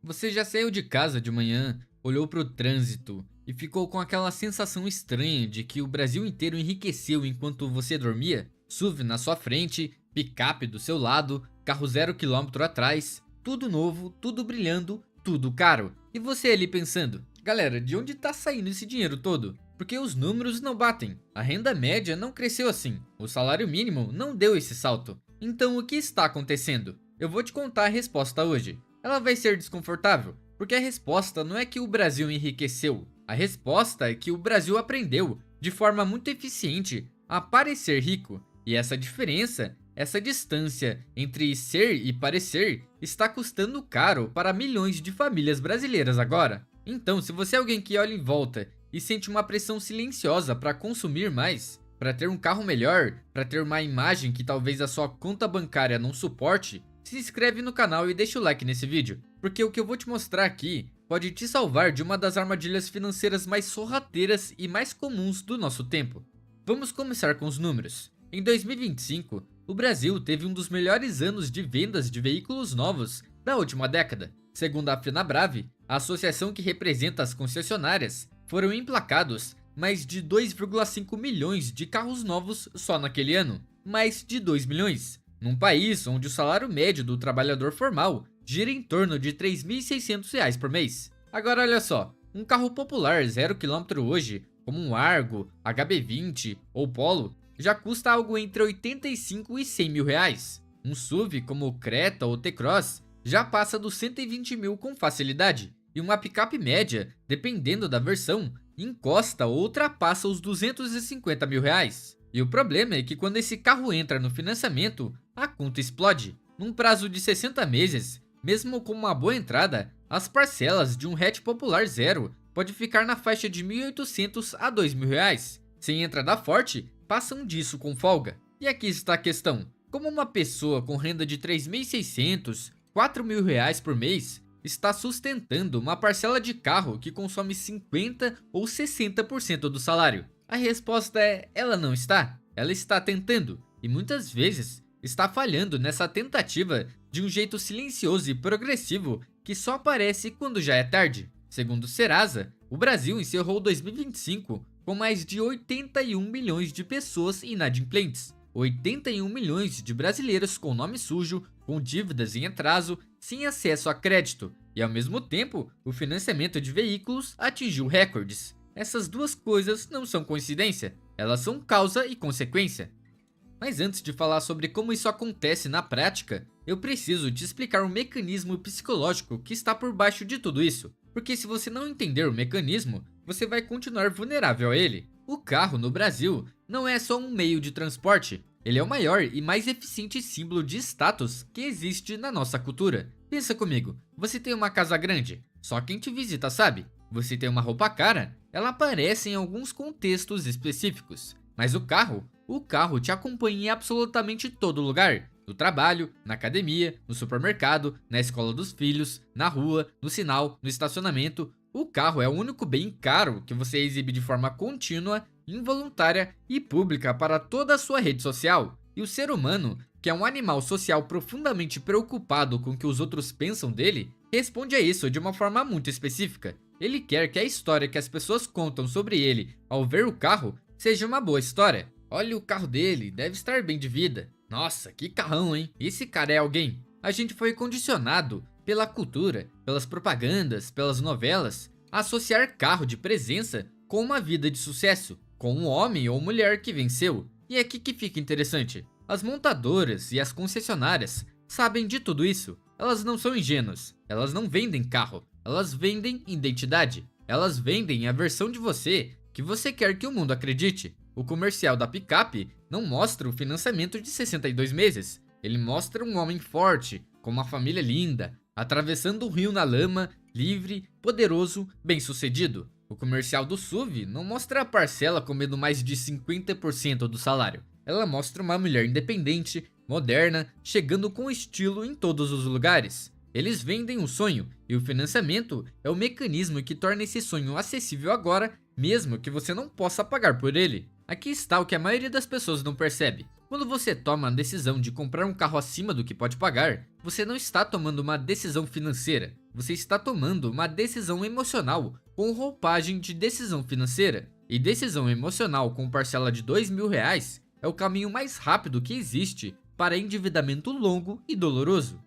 Você já saiu de casa de manhã, olhou para o trânsito e ficou com aquela sensação estranha de que o Brasil inteiro enriqueceu enquanto você dormia? SUV na sua frente, picape do seu lado, carro 0 km atrás, tudo novo, tudo brilhando, tudo caro. E você ali pensando, galera, de onde tá saindo esse dinheiro todo? Porque os números não batem, a renda média não cresceu assim, o salário mínimo não deu esse salto. Então o que está acontecendo? Eu vou te contar a resposta hoje. Ela vai ser desconfortável, porque a resposta não é que o Brasil enriqueceu. A resposta é que o Brasil aprendeu, de forma muito eficiente, a parecer rico. E essa diferença, essa distância entre ser e parecer, está custando caro para milhões de famílias brasileiras agora. Então, se você é alguém que olha em volta e sente uma pressão silenciosa para consumir mais, para ter um carro melhor, para ter uma imagem que talvez a sua conta bancária não suporte, se inscreve no canal e deixa o like nesse vídeo, porque o que eu vou te mostrar aqui pode te salvar de uma das armadilhas financeiras mais sorrateiras e mais comuns do nosso tempo. Vamos começar com os números. Em 2025, o Brasil teve um dos melhores anos de vendas de veículos novos da última década. Segundo a Fenabrave, a associação que representa as concessionárias, foram emplacados mais de 2,5 milhões de carros novos só naquele ano. Mais de 2 milhões. Num país onde o salário médio do trabalhador formal gira em torno de R$ 3.600 por mês. Agora olha só, um carro popular 0 km hoje, como um Argo, HB20 ou Polo, já custa algo entre 85 e 100 mil reais. Um SUV como o Creta ou T-Cross já passa dos 120 mil com facilidade. E uma picape média, dependendo da versão, encosta ou ultrapassa os 250 mil reais. E o problema é que quando esse carro entra no financiamento, a conta explode. Num prazo de 60 meses, mesmo com uma boa entrada, as parcelas de um hatch popular zero pode ficar na faixa de 1.800 a 2.000 reais. Sem entrada forte, passam disso com folga. E aqui está a questão: como uma pessoa com renda de 3.600, 4.000 reais por mês está sustentando uma parcela de carro que consome 50 ou 60% do salário? A resposta é: ela não está. Ela está tentando e muitas vezes está falhando nessa tentativa de um jeito silencioso e progressivo que só aparece quando já é tarde. Segundo o Serasa, o Brasil encerrou 2025 com mais de 81 milhões de pessoas inadimplentes. 81 milhões de brasileiros com nome sujo, com dívidas em atraso, sem acesso a crédito. E ao mesmo tempo, o financiamento de veículos atingiu recordes. Essas duas coisas não são coincidência, elas são causa e consequência. Mas antes de falar sobre como isso acontece na prática, eu preciso te explicar o mecanismo psicológico que está por baixo de tudo isso. Porque se você não entender o mecanismo, você vai continuar vulnerável a ele. O carro no Brasil não é só um meio de transporte, ele é o maior e mais eficiente símbolo de status que existe na nossa cultura. Pensa comigo, você tem uma casa grande, só quem te visita sabe. Você tem uma roupa cara, ela aparece em alguns contextos específicos. Mas o carro te acompanha em absolutamente todo lugar. No trabalho, na academia, no supermercado, na escola dos filhos, na rua, no sinal, no estacionamento. O carro é o único bem caro que você exibe de forma contínua, involuntária e pública para toda a sua rede social. E o ser humano, que é um animal social profundamente preocupado com o que os outros pensam dele, responde a isso de uma forma muito específica. Ele quer que a história que as pessoas contam sobre ele ao ver o carro seja uma boa história. Olha o carro dele, deve estar bem de vida. Nossa, que carrão, hein? Esse cara é alguém. A gente foi condicionado pela cultura, pelas propagandas, pelas novelas, a associar carro de presença com uma vida de sucesso, com um homem ou mulher que venceu. E é aqui que fica interessante. As montadoras e as concessionárias sabem de tudo isso. Elas não são ingênuas, elas não vendem carro, elas vendem identidade. Elas vendem a versão de você que você quer que o mundo acredite. O comercial da picape não mostra o financiamento de 62 meses. Ele mostra um homem forte, com uma família linda, atravessando o rio na lama, livre, poderoso, bem-sucedido. O comercial do SUV não mostra a parcela comendo mais de 50% do salário. Ela mostra uma mulher independente, moderna, chegando com estilo em todos os lugares. Eles vendem um sonho, e o financiamento é o mecanismo que torna esse sonho acessível agora, mesmo que você não possa pagar por ele. Aqui está o que a maioria das pessoas não percebe. Quando você toma a decisão de comprar um carro acima do que pode pagar, você não está tomando uma decisão financeira. você está tomando uma decisão emocional com roupagem de decisão financeira. E decisão emocional com parcela de R$ 2.000 é o caminho mais rápido que existe para endividamento longo e doloroso.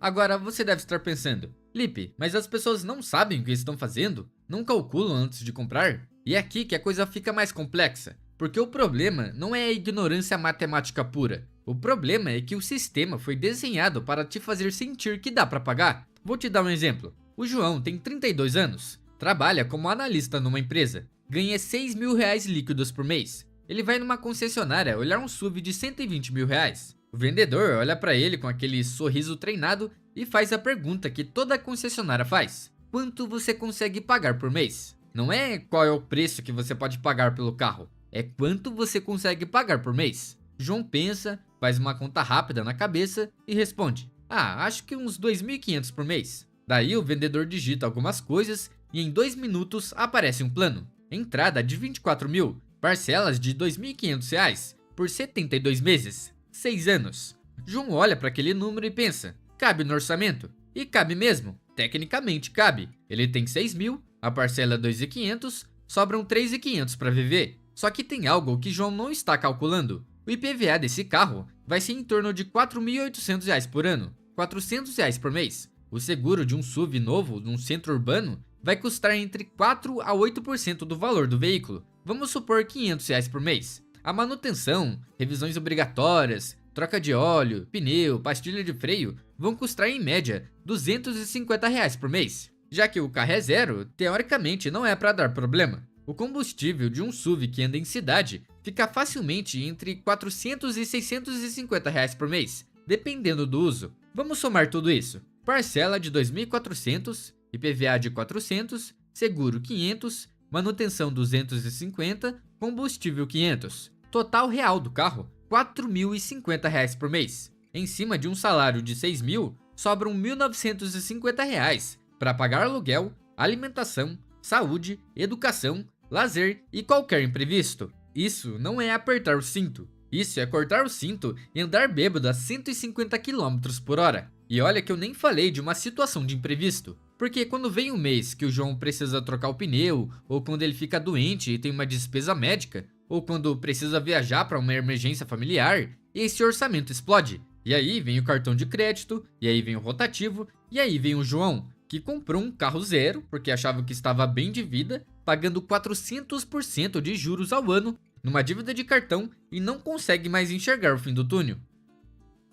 Agora você deve estar pensando, Lipe, mas as pessoas não sabem o que estão fazendo? Não calculam antes de comprar? E é aqui que a coisa fica mais complexa, porque o problema não é a ignorância matemática pura. O problema é que o sistema foi desenhado para te fazer sentir que dá para pagar. Vou te dar um exemplo. O João tem 32 anos, trabalha como analista numa empresa, ganha R$ 6.000 líquidos por mês. Ele vai numa concessionária olhar um SUV de R$ 120.000. O vendedor olha para ele com aquele sorriso treinado e faz a pergunta que toda concessionária faz: quanto você consegue pagar por mês? Não é qual é o preço que você pode pagar pelo carro, é quanto você consegue pagar por mês. João pensa, faz uma conta rápida na cabeça e responde: acho que uns 2.500 por mês. Daí o vendedor digita algumas coisas e em 2 minutos aparece um plano. Entrada de 24 mil, parcelas de R$ 2.500 por 72 meses, 6 anos. João olha para aquele número e pensa: cabe no orçamento? E cabe mesmo, tecnicamente cabe. Ele tem 6 mil, a parcela é 2.500, sobram 3.500 para viver. Só que tem algo que João não está calculando. O IPVA desse carro vai ser em torno de R$ 4.800 por ano, R$ 400 por mês. O seguro de um SUV novo num centro urbano vai custar entre 4 a 8% do valor do veículo. Vamos supor R$ 500 por mês. A manutenção, revisões obrigatórias, troca de óleo, pneu, pastilha de freio vão custar em média R$ 250 por mês. Já que o carro é zero, teoricamente não é para dar problema. O combustível de um SUV que anda em cidade fica facilmente entre R$ 400 e R$ 650 por mês, dependendo do uso. Vamos somar tudo isso. Parcela de 2.400, IPVA de 400, seguro 500, manutenção 250, combustível 500. Total real do carro, R$ 4.050 por mês. Em cima de um salário de 6 mil, sobram R$ 1.950 para pagar aluguel, alimentação, saúde, educação, lazer e qualquer imprevisto. Isso não é apertar o cinto. Isso é cortar o cinto e andar bêbado a 150 km por hora. E olha que eu nem falei de uma situação de imprevisto. Porque quando vem um mês que o João precisa trocar o pneu, ou quando ele fica doente e tem uma despesa médica, ou quando precisa viajar para uma emergência familiar, esse orçamento explode. E aí vem o cartão de crédito, e aí vem o rotativo, e aí vem o João, que comprou um carro zero porque achava que estava bem de vida, pagando 400% de juros ao ano numa dívida de cartão e não consegue mais enxergar o fim do túnel.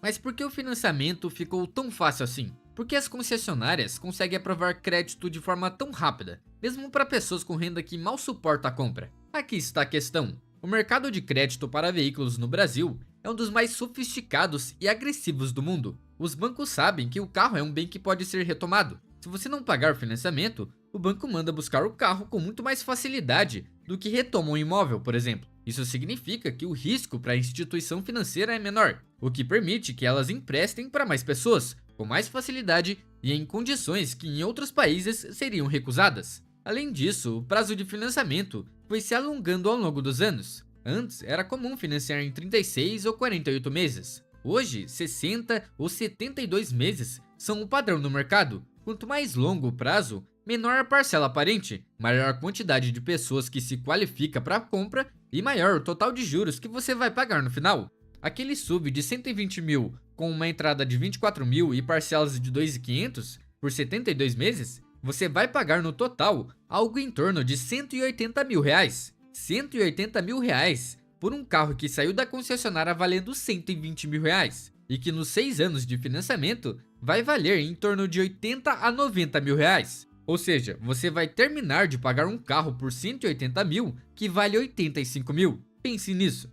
Mas por que o financiamento ficou tão fácil assim? Por que as concessionárias conseguem aprovar crédito de forma tão rápida, mesmo para pessoas com renda que mal suporta a compra? Aqui está a questão. O mercado de crédito para veículos no Brasil é um dos mais sofisticados e agressivos do mundo. Os bancos sabem que o carro é um bem que pode ser retomado. Se você não pagar o financiamento, o banco manda buscar o carro com muito mais facilidade do que retoma um imóvel, por exemplo. Isso significa que o risco para a instituição financeira é menor, o que permite que elas emprestem para mais pessoas, com mais facilidade e em condições que em outros países seriam recusadas. Além disso, o prazo de financiamento foi se alongando ao longo dos anos. Antes, era comum financiar em 36 ou 48 meses. Hoje, 60 ou 72 meses são o padrão no mercado. Quanto mais longo o prazo, menor a parcela aparente, maior a quantidade de pessoas que se qualifica para a compra e maior o total de juros que você vai pagar no final. Aquele SUV de 120 mil com uma entrada de 24 mil e parcelas de 2.500 por 72 meses, você vai pagar no total algo em torno de 180 mil reais. 180 mil reais por um carro que saiu da concessionária valendo 120 mil reais e que nos 6 anos de financiamento vai valer em torno de 80 a 90 mil reais. Ou seja, você vai terminar de pagar um carro por 180 mil que vale 85 mil. Pense nisso.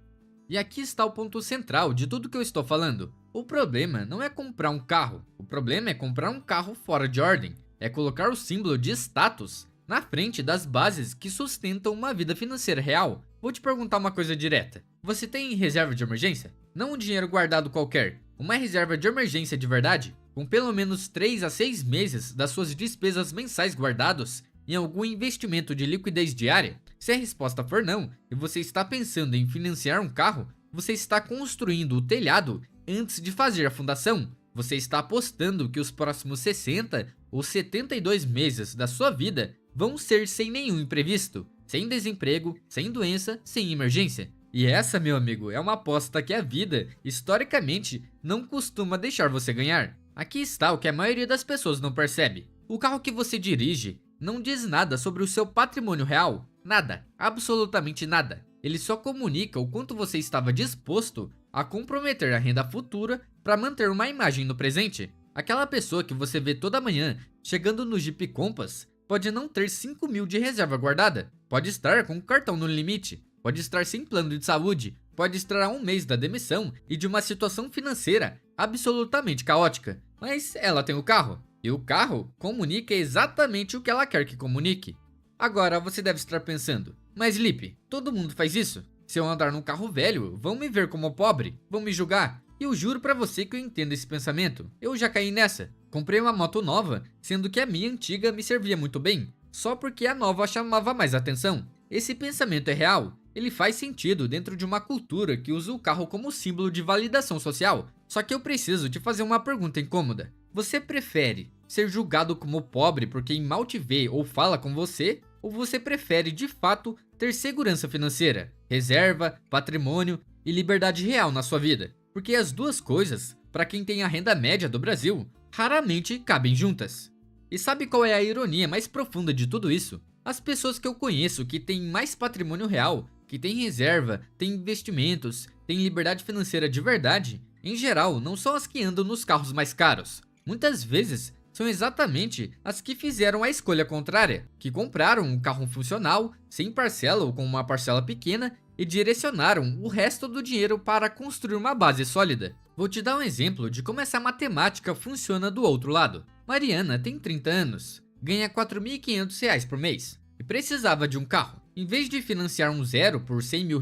E aqui está o ponto central de tudo que eu estou falando. O problema não é comprar um carro, o problema é comprar um carro fora de ordem. É colocar o símbolo de status na frente das bases que sustentam uma vida financeira real. Vou te perguntar uma coisa direta. Você tem reserva de emergência? Não um dinheiro guardado qualquer, uma reserva de emergência de verdade, com pelo menos 3 a 6 meses das suas despesas mensais guardados em algum investimento de liquidez diária? Se a resposta for não, e você está pensando em financiar um carro, você está construindo o telhado antes de fazer a fundação. Você está apostando que os próximos 60 os 72 meses da sua vida vão ser sem nenhum imprevisto, sem desemprego, sem doença, sem emergência. E essa, meu amigo, é uma aposta que a vida, historicamente, não costuma deixar você ganhar. Aqui está o que a maioria das pessoas não percebe. O carro que você dirige não diz nada sobre o seu patrimônio real. Nada, absolutamente nada. Ele só comunica o quanto você estava disposto a comprometer a renda futura para manter uma imagem no presente. Aquela pessoa que você vê toda manhã chegando no Jeep Compass pode não ter 5 mil de reserva guardada, pode estar com o cartão no limite, pode estar sem plano de saúde, pode estar a um mês da demissão e de uma situação financeira absolutamente caótica, mas ela tem o carro, e o carro comunica exatamente o que ela quer que comunique. Agora você deve estar pensando, mas Lipe, todo mundo faz isso? Se eu andar num carro velho, vão me ver como pobre, vão me julgar. E eu juro pra você que eu entendo esse pensamento, eu já caí nessa. Comprei uma moto nova, sendo que a minha antiga me servia muito bem, só porque a nova chamava mais atenção. Esse pensamento é real, ele faz sentido dentro de uma cultura que usa o carro como símbolo de validação social. Só que eu preciso te fazer uma pergunta incômoda. Você prefere ser julgado como pobre por quem mal te vê ou fala com você? Ou você prefere de fato ter segurança financeira, reserva, patrimônio e liberdade real na sua vida? Porque as duas coisas, para quem tem a renda média do Brasil, raramente cabem juntas. E sabe qual é a ironia mais profunda de tudo isso? As pessoas que eu conheço que têm mais patrimônio real, que têm reserva, têm investimentos, têm liberdade financeira de verdade, em geral não são as que andam nos carros mais caros. Muitas vezes são exatamente as que fizeram a escolha contrária, que compraram um carro funcional, sem parcela ou com uma parcela pequena, e direcionaram o resto do dinheiro para construir uma base sólida. Vou te dar um exemplo de como essa matemática funciona do outro lado. Mariana tem 30 anos, ganha R$ 4.500 por mês e precisava de um carro. Em vez de financiar um zero por R$ 100 mil,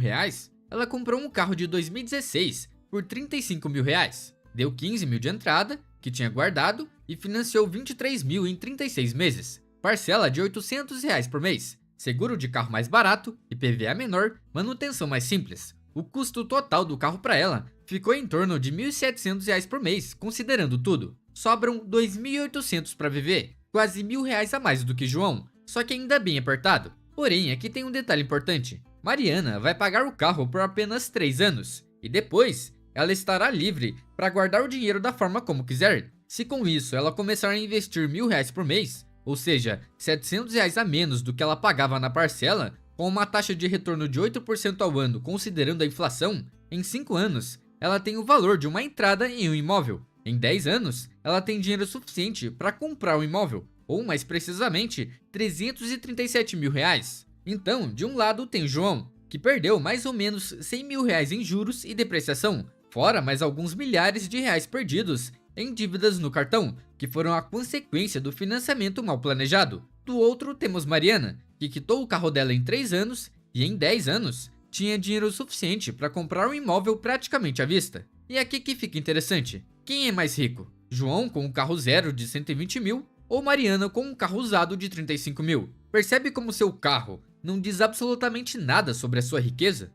ela comprou um carro de 2016 por R$ 35 mil. Deu 15 mil de entrada, que tinha guardado, e financiou 23 mil em 36 meses. Parcela de R$ 800 por mês. Seguro de carro mais barato, IPVA menor, manutenção mais simples. O custo total do carro para ela ficou em torno de R$ 1.700 por mês, considerando tudo. Sobram R$ 2.800 para viver, quase R$ 1.000 a mais do que João, só que ainda bem apertado. Porém, aqui tem um detalhe importante. Mariana vai pagar o carro por apenas 3 anos, e depois ela estará livre para guardar o dinheiro da forma como quiser. Se com isso ela começar a investir R$ 1.000 por mês, ou seja, R$ 700 a menos do que ela pagava na parcela, com uma taxa de retorno de 8% ao ano considerando a inflação, em 5 anos ela tem o valor de uma entrada em um imóvel. Em 10 anos, ela tem dinheiro suficiente para comprar um imóvel, ou mais precisamente, R$ 337 mil. Então, de um lado tem João, que perdeu mais ou menos R$ 100 mil em juros e depreciação, fora mais alguns milhares de reais perdidos em dívidas no cartão, que foram a consequência do financiamento mal planejado. Do outro temos Mariana, que quitou o carro dela em 3 anos e em 10 anos tinha dinheiro suficiente para comprar um imóvel praticamente à vista. E aqui que fica interessante, quem é mais rico? João com um carro zero de 120 mil ou Mariana com um carro usado de 35 mil? Percebe como seu carro não diz absolutamente nada sobre a sua riqueza?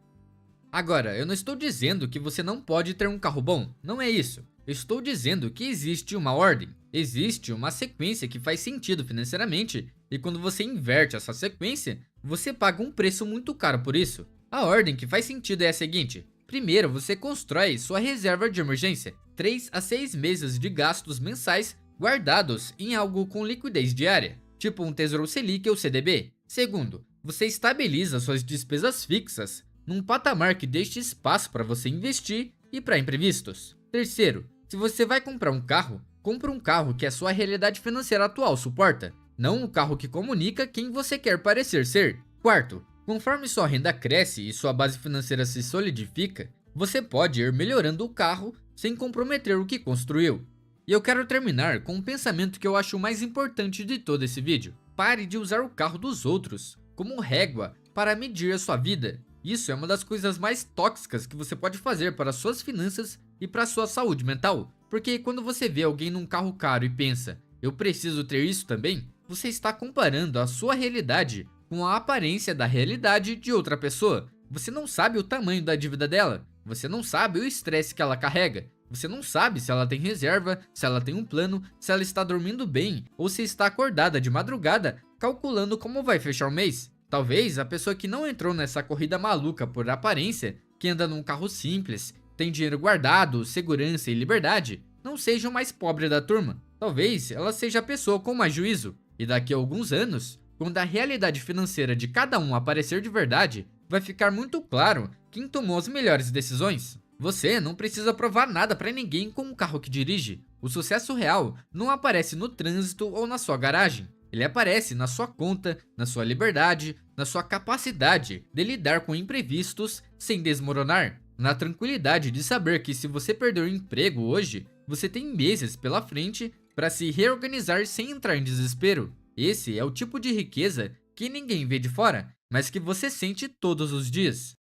Agora, eu não estou dizendo que você não pode ter um carro bom, não é isso. Eu estou dizendo que existe uma ordem, existe uma sequência que faz sentido financeiramente, e quando você inverte essa sequência, você paga um preço muito caro por isso. A ordem que faz sentido é a seguinte: primeiro você constrói sua reserva de emergência, 3 a 6 meses de gastos mensais guardados em algo com liquidez diária, tipo um Tesouro Selic ou CDB. Segundo, você estabiliza suas despesas fixas num patamar que deixe espaço para você investir e para imprevistos. Terceiro, se você vai comprar um carro, compre um carro que a sua realidade financeira atual suporta, não um carro que comunica quem você quer parecer ser. Quarto, conforme sua renda cresce e sua base financeira se solidifica, você pode ir melhorando o carro sem comprometer o que construiu. E eu quero terminar com um pensamento que eu acho o mais importante de todo esse vídeo. Pare de usar o carro dos outros como régua para medir a sua vida. Isso é uma das coisas mais tóxicas que você pode fazer para suas finanças e para sua saúde mental. Porque quando você vê alguém num carro caro e pensa, eu preciso ter isso também, você está comparando a sua realidade com a aparência da realidade de outra pessoa. Você não sabe o tamanho da dívida dela, você não sabe o estresse que ela carrega, Você não sabe se ela tem reserva, se ela tem um plano, se ela está dormindo bem ou se está acordada de madrugada calculando como vai fechar o mês. Talvez a pessoa que não entrou nessa corrida maluca por aparência, que anda num carro simples, tem dinheiro guardado, segurança e liberdade, não seja o mais pobre da turma. Talvez ela seja a pessoa com mais juízo. E daqui a alguns anos, quando a realidade financeira de cada um aparecer de verdade, vai ficar muito claro quem tomou as melhores decisões. Você não precisa provar nada pra ninguém com o carro que dirige. O sucesso real não aparece no trânsito ou na sua garagem. Ele aparece na sua conta, na sua liberdade, na sua capacidade de lidar com imprevistos sem desmoronar. Na tranquilidade de saber que se você perder o emprego hoje, você tem meses pela frente para se reorganizar sem entrar em desespero. Esse é o tipo de riqueza que ninguém vê de fora, mas que você sente todos os dias.